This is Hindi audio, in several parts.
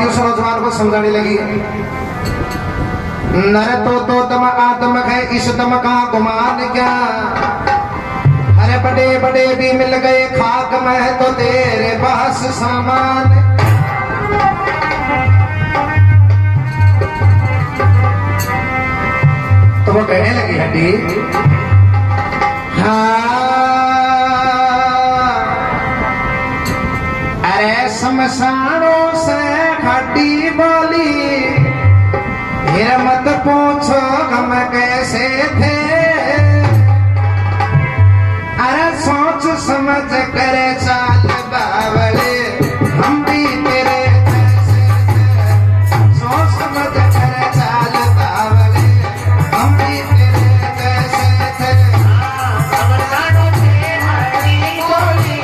हड्डी उस नौजवान को समझाने लगी, नर तो तम आत्म है इस तम का गुमान क्या, अरे बड़े बड़े भी मिल गए खाक में तो तेरे पास सामान। तो वो कहने लगी हड्डी, हाँ अरे शमशानों से हड्डी बोली, फिर मत पूछो हम कैसे थे, अरे सोच समझ कर चाल बावले हम भी तेरे जैसे थे, सोच समझ कर चाल बावले हम भी तेरे जैसे थे। शमशानों से हड्डी बोली,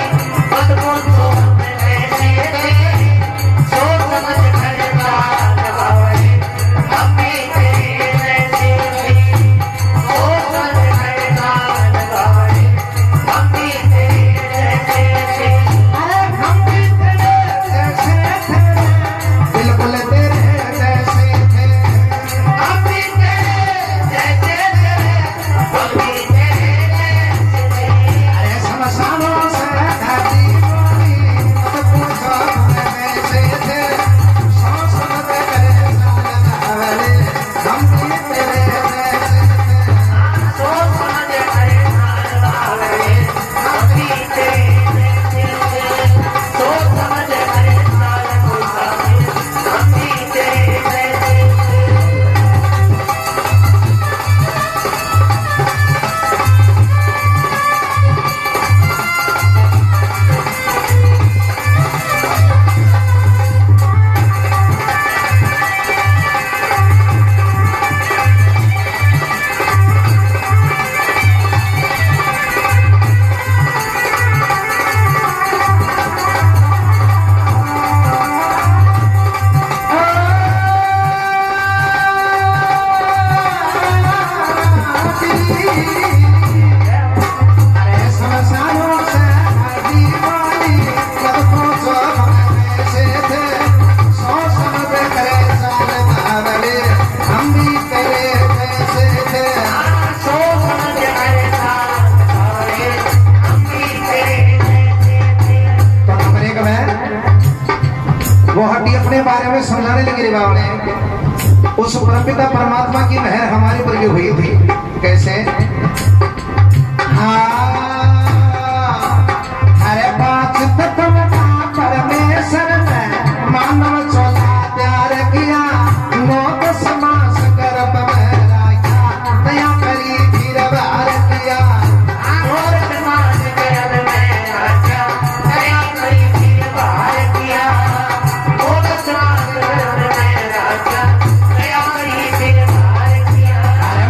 मत पूछो हम कैसे थे, सोच समझ कर चाल बावले हम भी तेरे जैसे थे, सोच समझ कर चाल बावले हम भी तेरे जैसे थे। अरे हम भी तेरे जैसे थे, बिल्कुल तेरे जैसे थे, हम भी तेरे जैसे थे, हम भी तेरे जैसे थे। अरे शमशानों से हड्डी बोली, मत पूछो हम कैसे थे, सोच समझ कर चाल बावले हम भी तेरे जैसे थे। सोच समझ कर चाल बावले हम भी तेरे जैसे थे, सोच समझ कर चाल बावले हम भी तेरे जैसे थे। अरे शमशानों से हड्डी बोली, मत पूछो हम कैसे थे, सोच समझ कर चाल बावले हम भी तेरे जैसे थे। सोच समझ कर चाल बावले हम भी तेरे जैसे थे। तो अमेरिका में वो हड्डी अपने बारे में समझाने लगी रे बावले, उस परमपिता परमात्मा की मेहर हमारे पर भी हुई थी। कैसे? अरे पांच तत्व का परमेश्वर ने मानव चोला प्यार किया, लोक समास गर्भ में राखा, दया करी फिर बार किया। और समाज गर्भ में राजा, दया करी फिर बार किया। और समाज गर्भ में राजा, दया करी फिर बार किया। अरे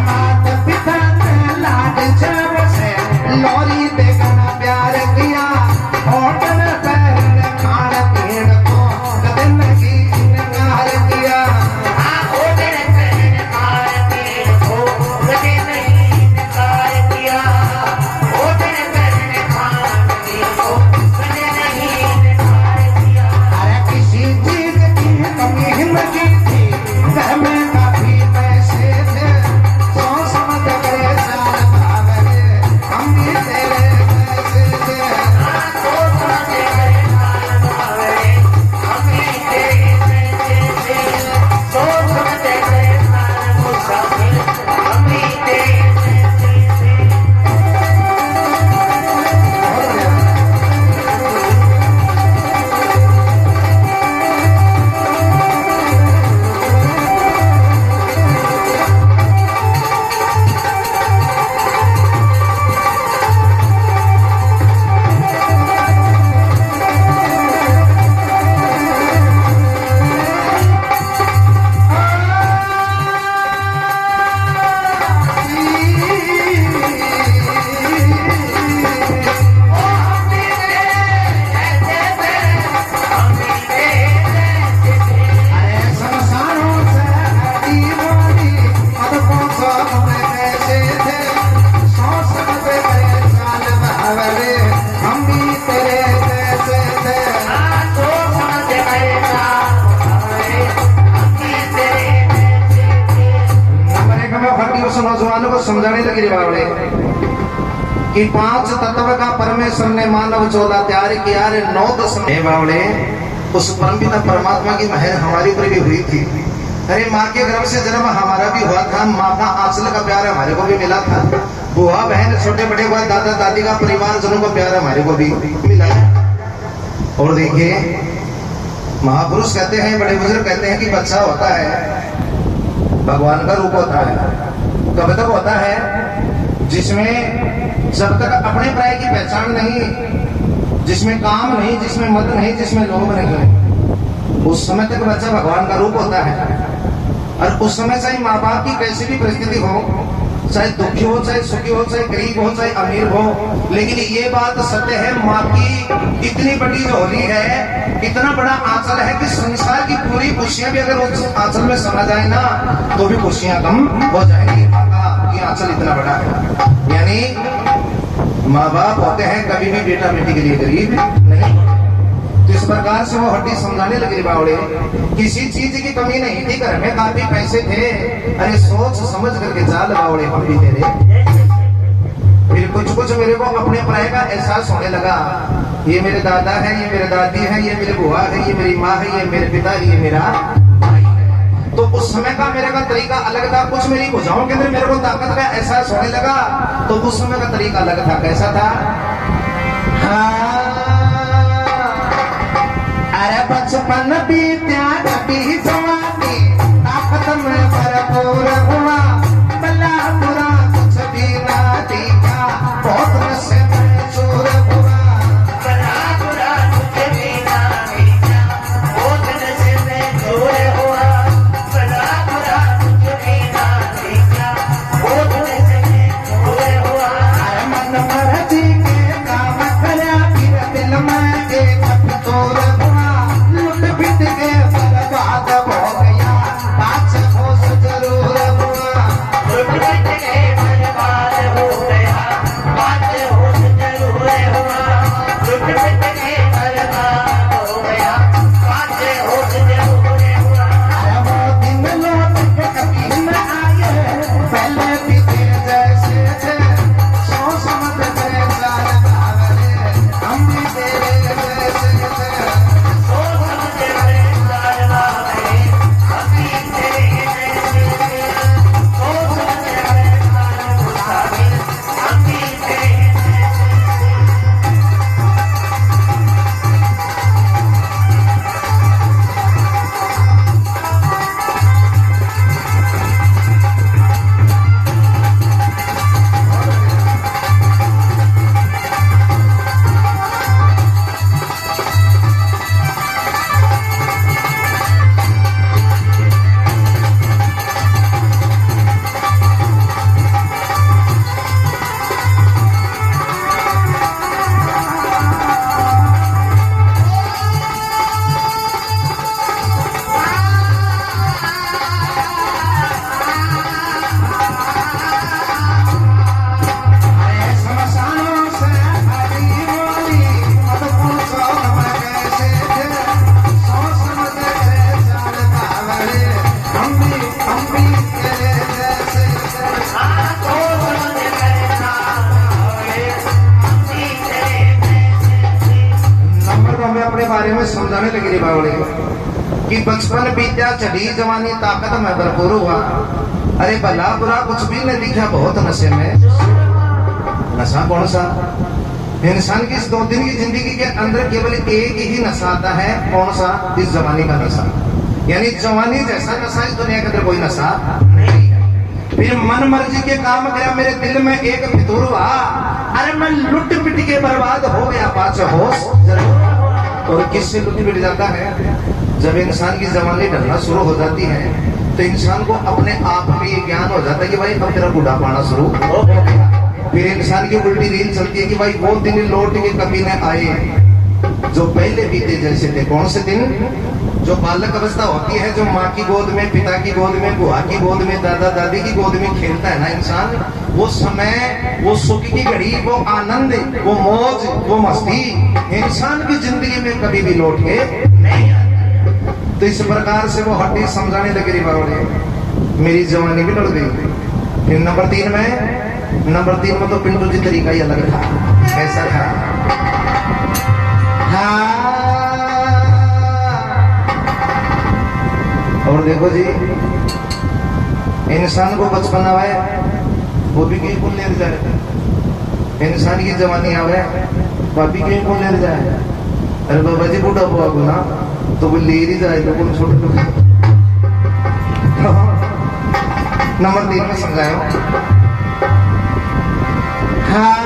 कुछ नौजवानों को समझाने लगी रे बावड़े कि 5 तत्व का परमेश्वर ने मानव चौदह तैयार किया रे 9 दशम बावड़े उस परमपिता परमात्मा की मेहर हमारे ऊपर भी हुई थी। अरे माँ के गर्भ से जन्म हमारा भी हुआ था, माँ का आंचल का प्यार हमारे को भी मिला था, बुआ बहन छोटे बड़े हुआ दादा दादी का परिवार जनों को प्यार हमारे को भी मिला। और देखिए महापुरुष कहते हैं, बड़े बुजुर्ग कहते हैं कि बच्चा होता है भगवान का रूप होता है। कब तक होता है? जिसमें जब तक अपने प्राय की पहचान नहीं, जिसमें काम नहीं, जिसमें मत नहीं, जिसमें लोभ नहीं, उस समय तक बच्चा भगवान का रूप होता है। और उस समय चाहे माँ बाप की कैसी भी परिस्थिति हो, चाहे दुखी हो, चाहे सुखी हो, चाहे गरीब हो, चाहे अमीर हो, लेकिन ये बात सत्य है, माँ की इतनी बड़ी झोली है, इतना बड़ा आंचल है कि संसार की पूरी खुशियां भी अगर उस आंचल में समा जाए ना तो भी खुशियां कम हो जाएंगी। माँ का ये आंचल इतना बड़ा है। यानी माँ बाप होते हैं कभी भी बेटा बेटी के लिए गरीब नहीं। तो इस प्रकार से वो हड्डी समझाने लगी बावड़े, किसी चीज की कमी नहीं थी, घर में काफी पैसे थे, अरे सोच समझ करके चाल बावड़े हम भी तेरे। फिर कुछ कुछ मेरे को अपने प्राय का एहसास होने लगा, ये मेरे दादा है, ये मेरे दादी है, ये मेरी बुआ है, ये मेरी माँ है, ये मेरे पिता है, ये मेरा भाई है। तो उस समय का मेरे का तरीका अलग था। कुछ मेरी भुजाओं के अंदर मेरे को ताकत का एहसास होने लगा, तो उस समय का तरीका अलग था। कैसा था? अरे बचपन बीत्या कभी जवानी, ताकत में भरपूर हुआ, भला बुरा कुछ भी ना दिखा, बहुत नशे में चूर हुआ, भला बुरा कुछ भी ना दिखा, बहुत नशे में चूर हुआ, भला बुरा कुछ भी ना दिखा, बहुत नशे में चूर हुआ। अरे मन मर्जी के काम करा, फिर दिल में एक फितूर हुआ, लुट पिट के बर्बाद हो गया, पाँच होश जरूर हुआ। लुट पिट के बर्बाद हो गया, बात होश जरूर हुआ। लुट पिट के बर्बाद हो गया, बात होश जरूर हुआ। अरे वो दिन लौट के कभी न आए, पहले भी थे जैसे थे, सोच समझ के चाल बावले, हम भी तेरे जैसे थे। सोच समझ के चाल बावले, हम भी तेरे जैसे थे। सोच समझ के चाल बावले, हम भी तेरे जैसे थे। अरे शमशानों से भरी बोली, अब पूछो हम कैसे थे, सोच समझ के चाल बावले, हम भी तेरे जैसे थे। सोच समझ के चाल बावले, हम भी तेरे जैसे थे। नंबर को हमें अपने बारे में समझाने लगी रे बावड़े कि बचपन बीत्या चढ़ी जवानी, ताकत में भरपूर हुआ, अरे भला बुरा कुछ भी नहीं दिखा, बहुत नशे में। नशा कौन सा? इंसान की इस 2 दिन की जिंदगी के अंदर केवल एक ही नशा आता है। कौन सा? इस जवानी का नशा। यानी जवानी जैसा नशा इस दुनिया के अंदर कोई नशा नहीं है। फिर मन मर्जी के काम गया, मेरे दिल में एक फितूर हुआ, अरे मैं लुट पिट के बर्बाद हो गया, पाँच होश जरूर। और किससे लुट पिट जाता है? जब इंसान की जवानी ढलना शुरू हो जाती है तो इंसान को अपने आप में ये ज्ञान हो जाता है कि भाई अब तेरा बुढ़ापा आना शुरू हो गया। फिर इंसान की उल्टी रील चलती है कि भाई वो दिन लौट के कभी न आए जो पहले बीते जैसे थे। कौन से दिन? जो बालक अवस्था होती है, जो माँ की गोद में, पिता की गोद में, बुआ की गोद में, दादा दादी की गोद में खेलता है ना इंसान, वो समय, वो सुख की घड़ी, वो आनंद, वो मौज, वो मस्ती इंसान की जिंदगी में कभी भी लौट के नहीं आती। तो इस प्रकार से वो हड्डी समझाने लगी रे बावड़े, मेरी जवानी भी लड़ गई, फिर नंबर 3 में तो पिंटू जी तरीका ही अलग था। कैसा था? हाँ। और देखो जी, इंसान को बचपन आवे वो भी कहीं को ले जाए, इंसान की जवानी आवे वो भी कहीं को ले जाए। अरे बाबा जी बूढ़ा हुआ को ना तो वो ले ही जाए, तो कौन छोटे नंबर 3 में समझाया। हाँ।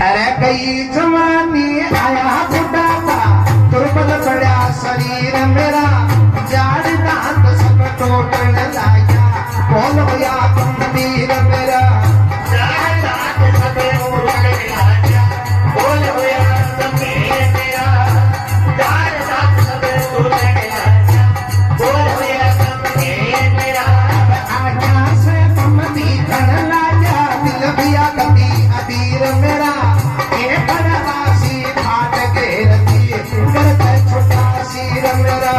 अरे कई जवानी आया बुढ़ापा, दुर्बल पड़ा शरीर मेरा, जाड़ दांत सब टूटने लाया, बोल भैया गंभीर मेरा, जाड़ दांत सब टूटने लाया, बोल भैया गंभीर मेरा, जाड़ दांत सब टूटने लाया, बोल भैया गंभीर मेरा। आँखों से तुम दिखने लाया, दिल भैया कभी अधीर मेरा, ये बड़वासी घाट घेरती करते छोटा सिर मेरा।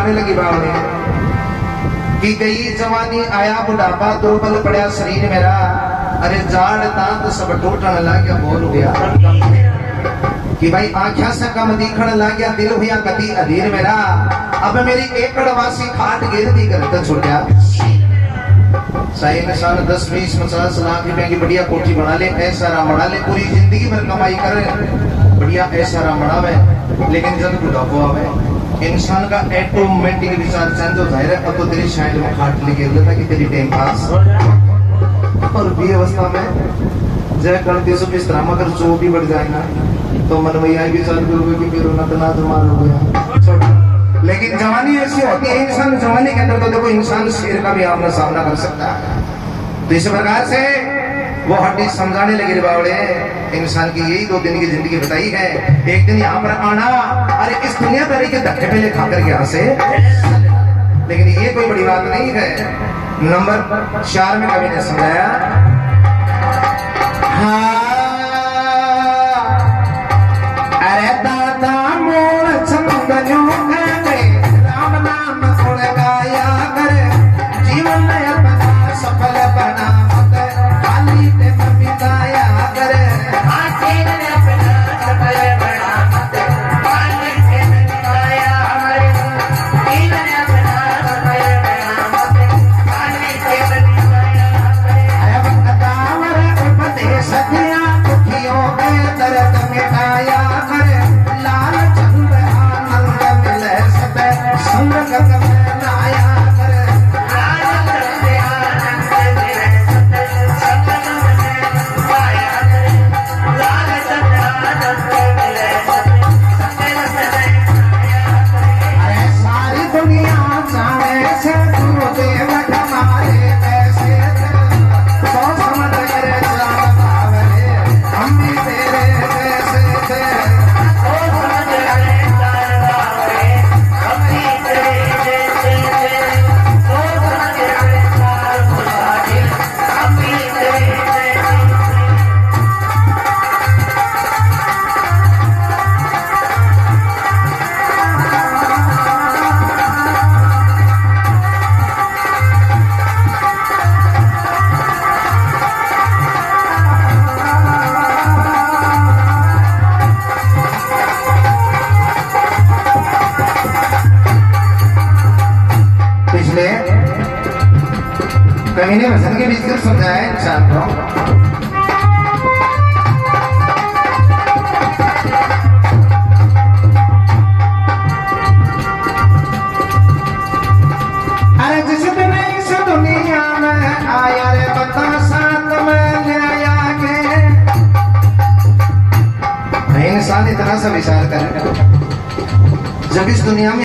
लगी बावड़े कि गई जवानी आया बुढ़ापा, दुर्बल पड़ा शरीर मेरा, अरे जाड़ दांत सब टूटने लग गया, बोल गया कि भाई आँखों से कम दिखने लग गया, दिल हुआ कति अधीर मेरा, अब मेरी एकड़वासी खाट गिरती करते छुट्या। सही इंसान 10 20 50 लाख रुपए की बढ़िया कोठी बना ले, ऐसा राम बना ले, पूरी जिंदगी भर कमाई करे, बढ़िया ऐसा राम बनावे, लेकिन जब बुढ़ापा आवे इंसान का ऑटोमेटिक विचार चेंज हो जाए, अब तो तेरी शायद में खाट लेके रहता कि तेरी टाइम पास। और भी अवस्था में जय करते सो इस ड्रामा कर जो भी बढ़ जाएगा तो मन में यही विचार करोगे कि फिर ना तुम्हारा हो गया। लेकिन जवानी ऐसी होती है, इंसान जवानी के अंदर तो देखो इंसान शेर का भी आमना सामना कर सकता है। तो इस प्रकार से वो हड्डी समझाने लगे बावड़े, इंसान की यही 2 दिन की जिंदगी बताई है, एक दिन यहाँ पर आना, अरे इस दुनिया भर के धक्के पहले खाकर के यहाँ से, लेकिन ये कोई बड़ी बात नहीं है। नंबर 4 में कवि ने समझाया, हाँ। अरे दादा मोर चंदनों राम नाम गुण गाया कर, जीवन में अपना सफल बना खाली दिन बिताया कर, जीवन अपना सफल बना खाली दिन बिताया कर, जीवन अपना सफल बना खाली दिन बिताया कर। अब कदावर उपदेश दिया दुखियों के दर्द मिटाया कर, लाल चंद्र आनंद मिले सब संग में लाया कर, लाल चंद्र आनंद मिले सब संग में लाया कर, लाल चंद्र आनंद मिले सब संग में लाया कर। अरे सारी दुनिया जाने से तू देव हमारे पैसे तो समझ कर जान पावे, हम भी तेरे पैसे थे, ओ समझ कर जान पावे, कमीने भजन के बीच कुछ समझाए इंसान को। अरे जिस दिन इस दुनिया में आया रे बता साथ में ले आया के इंसान इतना सा विचार करे जब इस दुनिया में